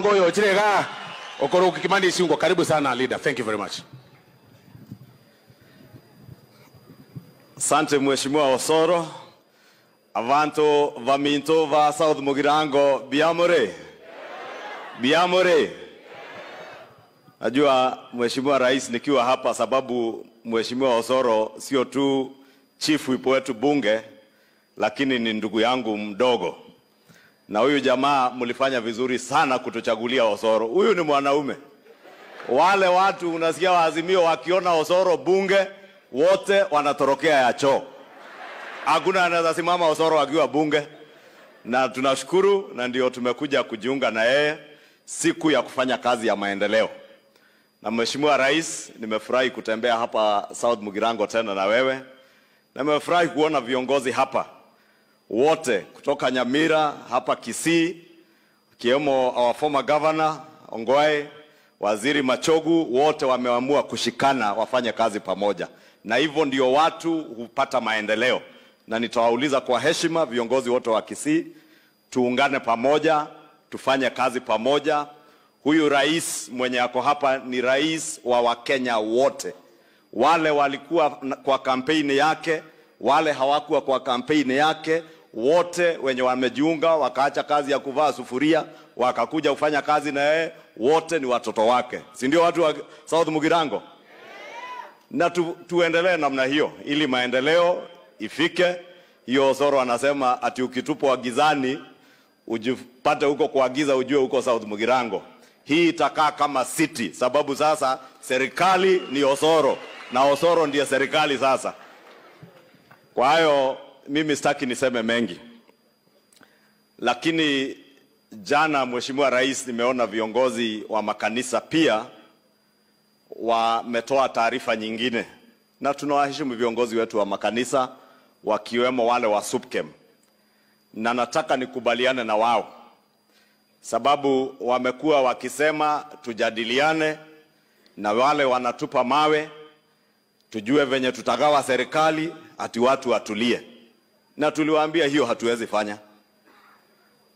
Ngoyo chirega okoro kikimani Ichungwa, karibu sana leader. Thank you very much. Asante Mheshimiwa Osoro. Avanto vaminto va South Mugirango biamore. Biamore. Najua Mheshimiwa Rais nikiwa hapa sababu Mheshimiwa Osoro sio tu chief whip wetu bunge, lakini ni ndugu yangu mdogo. Na huyu jamaa mlifanya vizuri sana kutuchagulia Osoro. Huyu ni mwanaume. Wale watu unasikia waazimio wakiona Osoro bunge wote wanatorokea ya choo. Hakuna anaweza simama Osoro akiwa bunge. Na tunashukuru, na ndio tumekuja kujiunga na yeye siku ya kufanya kazi ya maendeleo. Na Mheshimiwa Rais, nimefurahi kutembea hapa South Mugirango tena na wewe. Na nimefurahi kuona viongozi hapa wote kutoka Nyamira hapa Kisii, kiwemo our former governor Ongwae, Waziri Machogu, wote wameamua kushikana wafanye kazi pamoja. Na hivyo ndio watu hupata maendeleo. Na nitawauliza kwa heshima viongozi wote wa Kisii, tuungane pamoja, tufanye kazi pamoja. Huyu rais mwenye yako hapa ni rais wa Wakenya wote. Wale walikuwa kwa kampeni yake, wale hawakuwa kwa kampeni yake, wote wenye wamejiunga wakaacha kazi ya kuvaa sufuria wakakuja kufanya kazi na yeye, wote ni watoto wake. Si ndio watu wa South Mugirango? Na tuendelee namna hiyo ili maendeleo ifike. Hiyo Osoro anasema ati ukitupwa gizani ujipate huko kuagiza ujue huko South Mugirango. Hii itakaa kama city sababu sasa serikali ni Osoro na Osoro ndiye serikali sasa. Kwa hiyo mimi sitaki niseme mengi. Lakini jana Mheshimiwa Rais, nimeona viongozi wa makanisa pia wametoa taarifa nyingine. Na tunawaheshimu viongozi wetu wa makanisa wakiwemo wale wa SUPKEM. Na nataka nikubaliane na wao. Sababu wamekuwa wakisema tujadiliane na wale wanatupa mawe, tujue venye tutagawa serikali, ati watu watulie. Na tuliwaambia hiyo hatuwezi fanya.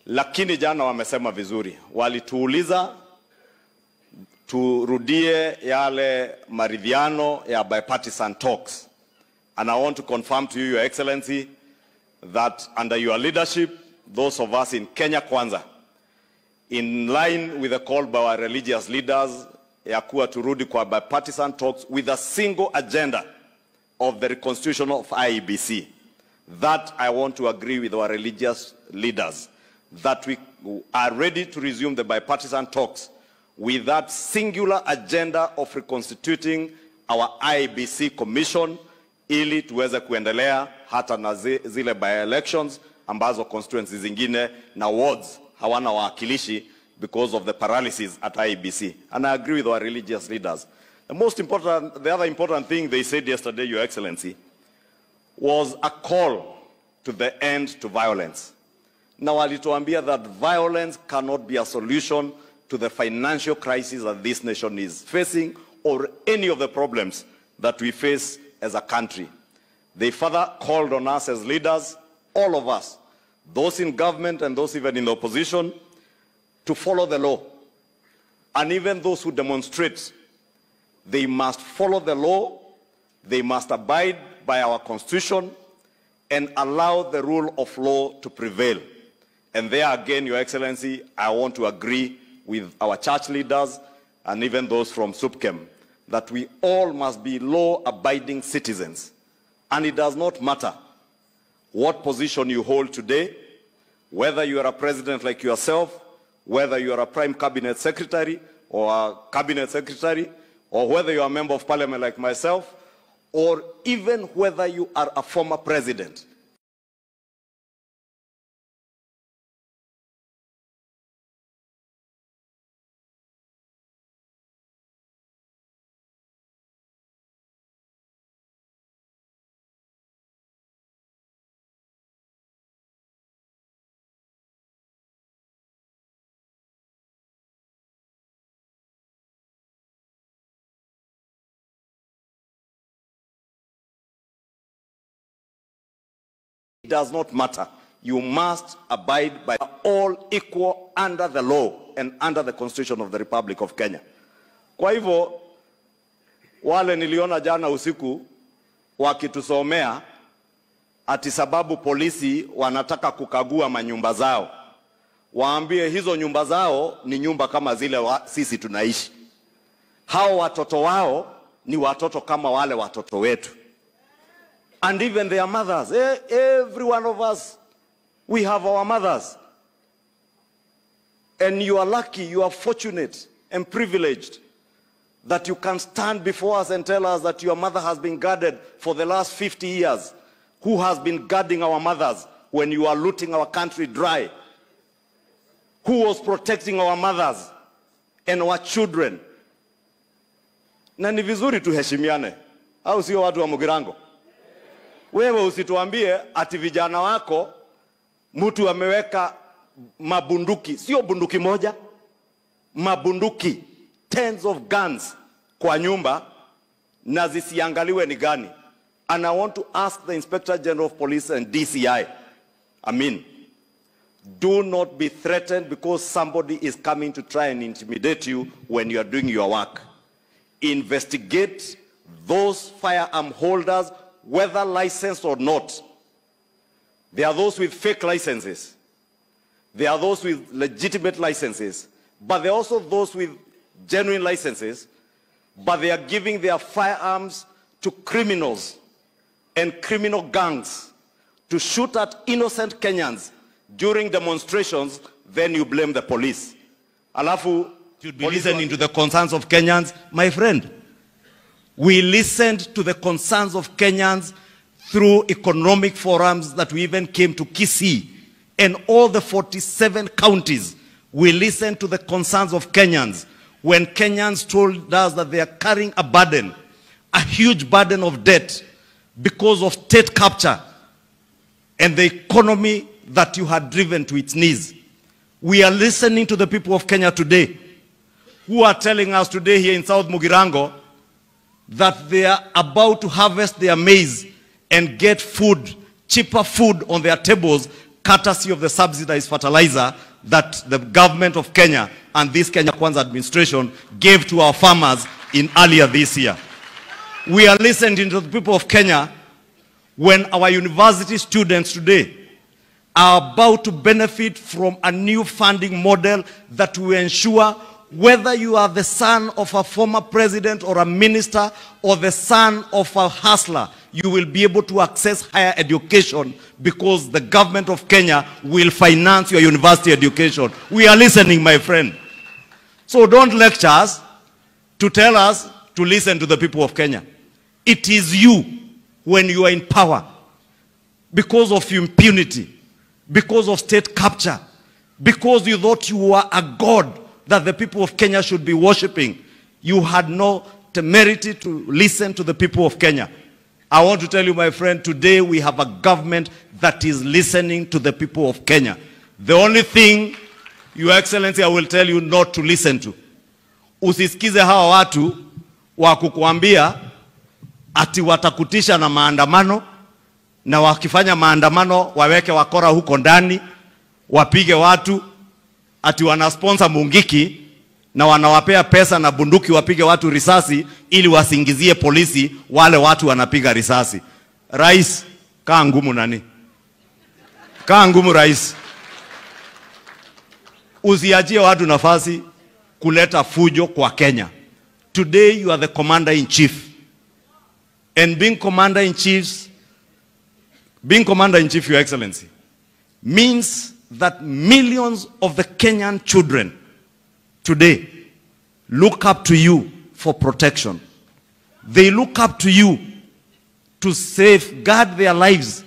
Lakini jana wamesema vizuri. Walituuliza turudie yale maridhiano ya bipartisan talks. And I want to confirm to you, Your Excellency, that under your leadership, those of us in Kenya Kwanza, in line with the call by our religious leaders, ya kuwa turudi kwa bipartisan talks with a single agenda of the reconstitution of IEBC. That I want to agree with our religious leaders, that we are ready to resume the bipartisan talks with that singular agenda of reconstituting our IEBC commission, ili tuweze kuendelea hata na zile by-elections ambazo constituencies zingine na wards hawana wakilishi because of the paralysis at IEBC. And I agree with our religious leaders. The other important thing they said yesterday, Your Excellency, was a call to the end to violence. Now, walituambia that violence cannot be a solution to the financial crisis that this nation is facing or any of the problems that we face as a country. They further called on us as leaders, all of us, those in government and those even in the opposition, to follow the law. And even those who demonstrate, they must follow the law, they must abide by our constitution, and allow the rule of law to prevail. And there again, Your Excellency, I want to agree with our church leaders and even those from SUPKEM, that we all must be law-abiding citizens. And it does not matter what position you hold today, whether you are a president like yourself, whether you are a prime cabinet secretary or a cabinet secretary, or whether you are a member of parliament like myself, or even whether you are a former president. It does not matter you must abide by all equal under the law and under the Constitution of the Republic of Kenya. Kwa hivyo, wale niliona jana usiku wakitusomea ati sababu polisi wanataka kukagua manyumba zao, waambie hizo nyumba zao ni nyumba kama zile sisi tunaishi. Hao watoto wao ni watoto kama wale watoto wetu. And even their mothers, every one of us, we have our mothers. And you are lucky, you are fortunate and privileged that you can stand before us and tell us that your mother has been guarded for the last 50 years. Who has been guarding our mothers when you are looting our country dry? Who was protecting our mothers and our children? Na ni vizuri tuheshimiane, au sio watu wa Mugirango? Wewe usituambie ati vijana wako mtu ameweka mabunduki, sio bunduki moja, mabunduki, tens of guns kwa nyumba na zisiangaliwe ni gani. And I want to ask the Inspector General of Police and DCI, do not be threatened because somebody is coming to try and intimidate you when you are doing your work. Investigate those firearm holders, whether licensed or not. There are those with fake licenses. There are those with legitimate licenses. But there are also those with genuine licenses. But they are giving their firearms to criminals and criminal gangs to shoot at innocent Kenyans during demonstrations. Then you blame the police. Alafu, you'd be listening to the concerns of Kenyans. My friend, we listened to the concerns of Kenyans through economic forums that we even came to Kisii. And all the 47 counties, we listened to the concerns of Kenyans when Kenyans told us that they are carrying a burden, a huge burden of debt because of state capture and the economy that you had driven to its knees. We are listening to the people of Kenya today who are telling us today here in South Mugirango that they are about to harvest their maize and get food, cheaper food on their tables, courtesy of the subsidized fertilizer that the government of Kenya and this Kenya Kwanza administration gave to our farmers in earlier this year. We are listening to the people of Kenya when our university students today are about to benefit from a new funding model that will ensure whether you are the son of a former president or a minister or the son of a hustler, you will be able to access higher education because the government of Kenya will finance your university education. We are listening, my friend. So don't lecture us to tell us to listen to the people of Kenya. It is you, when you are in power, because of impunity, because of state capture, because you thought you were a god that the people of Kenya should be worshipping, you had no temerity to listen to the people of Kenya. I want to tell you, my friend, today we have a government that is listening to the people of Kenya. The only thing, Your Excellency, I will tell you not to listen to. Usisikize hawa watu wa kukuambia ati watakutisha na maandamano, na wakifanya maandamano waweke wakora huko ndani, wapige watu, ati wanasponsor Mungiki na wanawapea pesa na bunduki wapige watu risasi ili wasingizie polisi wale watu wanapiga risasi. Rais, kaa ngumu nani? Kaa ngumu rais. Usiachie watu nafasi kuleta fujo kwa Kenya. Today you are the commander-in-chief. And being commander-in-chief, Your Excellency, means that millions of the Kenyan children today look up to you for protection. They look up to you to safeguard their lives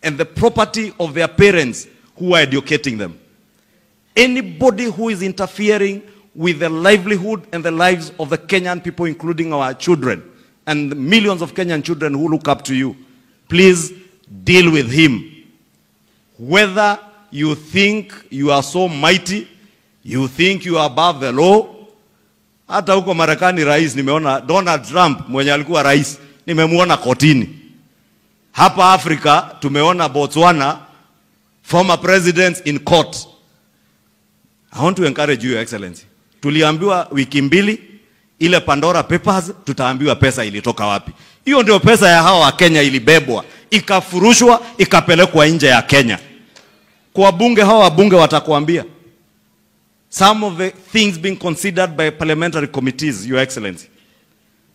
and the property of their parents who are educating them. Anybody who is interfering with the livelihood and the lives of the Kenyan people, including our children, and the millions of Kenyan children who look up to you, please deal with him. Whether you think you are so mighty, you think you are above the law. Hata huko Marekani rais nimeona Donald Trump mwenye alikuwa rais, nimemuona kotini. Hapa Afrika tumeona Botswana former presidents in court. I want to encourage you, Your Excellency. Tuliambiwa wiki mbili, ile Pandora Papers, tutaambiwa pesa ilitoka wapi. Hiyo ndio pesa ya hawa wa Kenya ilibebwa, ikafurushwa, ikapelekwa nje ya Kenya. Kwa bunge, hawa wabunge watakuambia. Some of the things being considered by parliamentary committees, Your Excellency.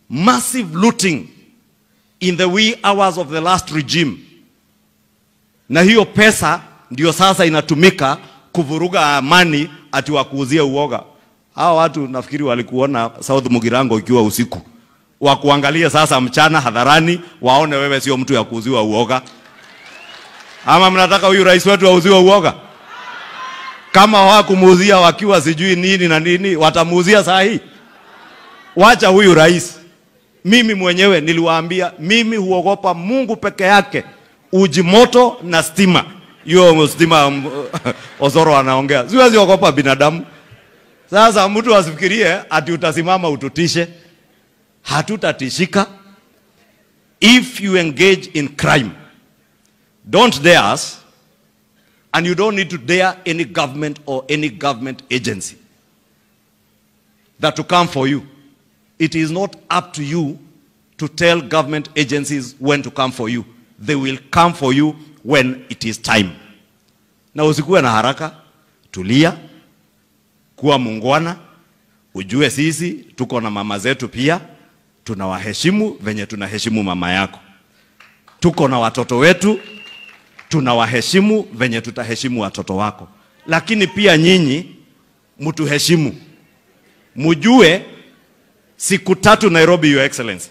Massive looting in the wee hours of the last regime. Na hiyo pesa ndio sasa inatumika kuvuruga amani ati wakuuzia uoga. Hawa watu nafikiri walikuona South Mugirango ikiwa usiku. Wakuangalia sasa mchana hadharani, waone wewe sio mtu ya kuuziwa uoga. Ama mnataka huyu rais wetu auziwe uoga? Kama hawakumuuzia wakiwa sijui nini na nini, watamuuzia saa hii. Wacha huyu rais. Mimi mwenyewe niliwaambia, mimi huogopa Mungu peke yake. Uji moto na stima. Hiyo stima Osoro anaongea. Siwezi ogopa binadamu. Sasa mtu asifikirie ati utasimama ututishe. Hatutatishika. If you engage in crime, don't dare us, and you don't need to dare any government or any government agency that to come for you. It is not up to you to tell government agencies when to come for you. They will come for you when it is time. Na usikuwe na haraka, tulia, kuwa mungwana, ujue sisi, tuko na mama zetu pia, tunawaheshimu venye tunaheshimu mama yako. Tuko na watoto wetu, tunawaheshimu venye tutaheshimu watoto wako. Lakini pia nyinyi, mtuheshimu. Mujue, siku 3 Nairobi, Your Excellency.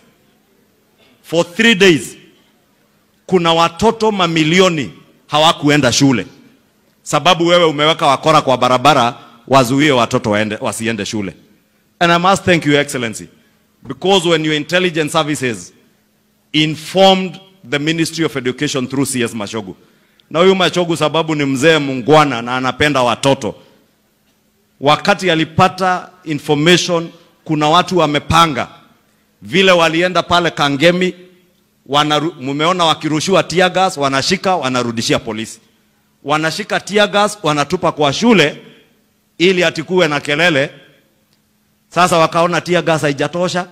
For 3 days, kuna watoto mamilioni hawakuenda shule. Sababu wewe umeweka wakora kwa barabara, wazuie watoto wasiende shule. And I must thank you, Your Excellency, because when your intelligence services informed the Ministry of Education through CS Machogu. Na huyu Machogu sababu ni mzee mungwana na anapenda watoto. Wakati alipata information, kuna watu wamepanga vile walienda pale Kangemi, mumeona wakirushiwa tear gas, wanashika, wanarudishia polisi. Wanashika tear gas, wanatupa kwa shule ili atikuwe na kelele. Sasa wakaona tear gas haijatosha,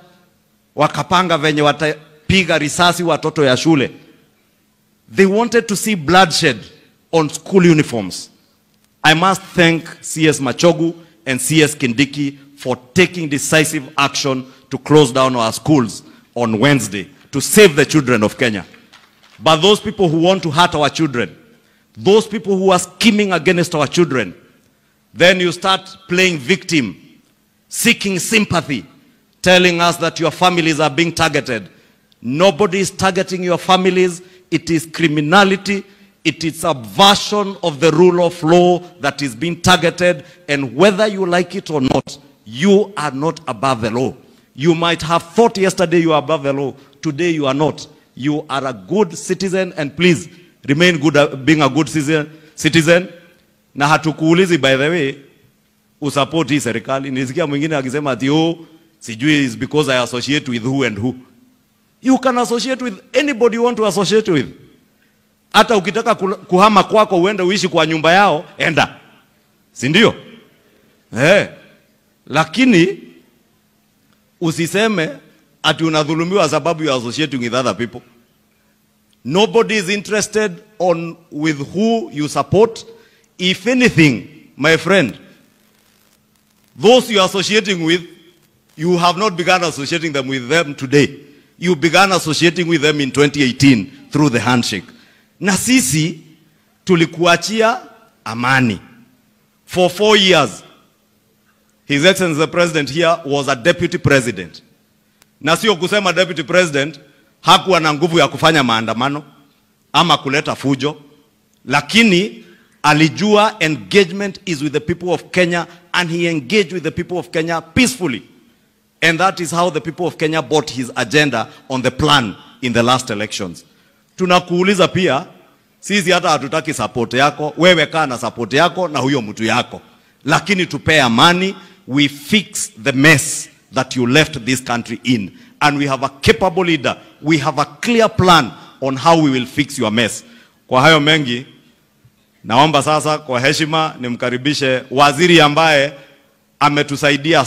wakapanga venye watapiga risasi watoto ya shule. They wanted to see bloodshed on school uniforms. I must thank CS Machogu and CS Kindiki for taking decisive action to close down our schools on Wednesday to save the children of Kenya. But those people who want to hurt our children, those people who are scheming against our children, then you start playing victim, seeking sympathy, telling us that your families are being targeted. Nobody is targeting your families. It is criminality. It is a version of the rule of law that is being targeted. And whether you like it or not, you are not above the law. You might have thought yesterday you are above the law. Today you are not. You are a good citizen, and please remain good, being a good citizen. Na hatukuulizi, by the way, usupport hii serikali. Nisikia mwingine akisema ati sijui is because I associate with who and who. You can associate with anybody you want to associate with. Hata ukitaka kuhama kwako uende uishi kwa nyumba yao, enda. Si ndio? Lakini usiseme ati unadhulumiwa sababu you are associating with other people. Nobody is interested with who you support. If anything, my friend, those you are associating with, you have not begun associating them with them today. You began associating with them in 2018 through the handshake. Na sisi tulikuachia amani. For 4 years, His Excellency the President here was a deputy president. Na sio kusema deputy president hakuwa na nguvu ya kufanya maandamano ama kuleta fujo, lakini alijua engagement is with the people of Kenya, and he engaged with the people of Kenya peacefully. And that is how the people of Kenya bought his agenda on the plan in the last elections. Tunakuuliza pia, sisi hata hatutaki support yako, wewe kaa na support yako na huyo mtu yako. Lakini tupe amani, we fix the mess that you left this country in. And we have a capable leader. We have a clear plan on how we will fix your mess. Kwa hayo mengi, Naomba sasa kwa heshima nimkaribishe waziri ambaye ametusaidia